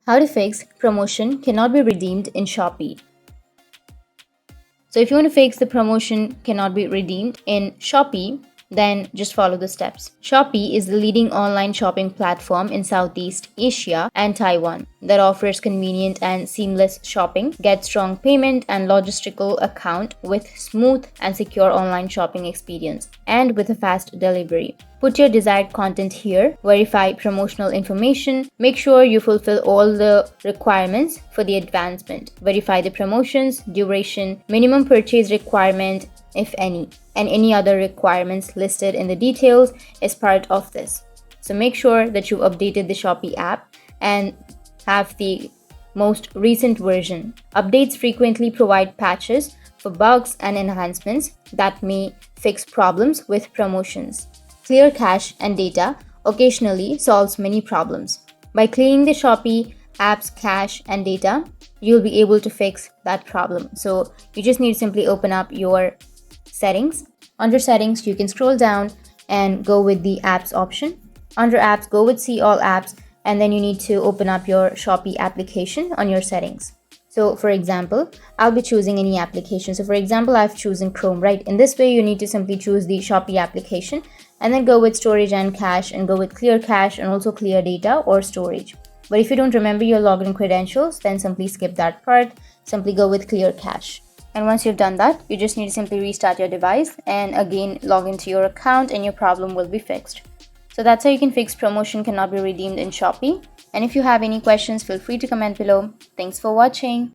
How to fix promotion cannot be redeemed in Shopee. So if you want to fix the promotion cannot be redeemed in Shopee, then just follow the steps. Shopee is the leading online shopping platform in Southeast Asia and Taiwan that offers convenient and seamless shopping, get strong payment and logistical account with smooth and secure online shopping experience, and with a fast delivery. Put your desired content here, verify promotional information, make sure you fulfill all the requirements for the advancement, verify the promotions, duration, minimum purchase requirement, if any, and any other requirements listed in the details is part of this. So make sure that you've updated the Shopee app and have the most recent version. Updates frequently provide patches for bugs and enhancements that may fix problems with promotions. Clear cache and data occasionally solves many problems. By cleaning the Shopee app's cache and data, you'll be able to fix that problem. So you just need to simply open up your settings. Under settings, you can scroll down and go with the apps option. Under apps, go with see all apps, and then you need to open up your Shopee application on your settings. So for example, I'll be choosing any application. So for example, I've chosen Chrome, right? In this way, you need to simply choose the Shopee application and then go with storage and cache and go with clear cache and also clear data or storage. But if you don't remember your login credentials, then simply skip that part. Simply go with clear cache. And once you've done that, you just need to simply restart your device and again log into your account and your problem will be fixed. So that's how you can fix promotion cannot be redeemed in Shopee. And if you have any questions, feel free to comment below. Thanks for watching.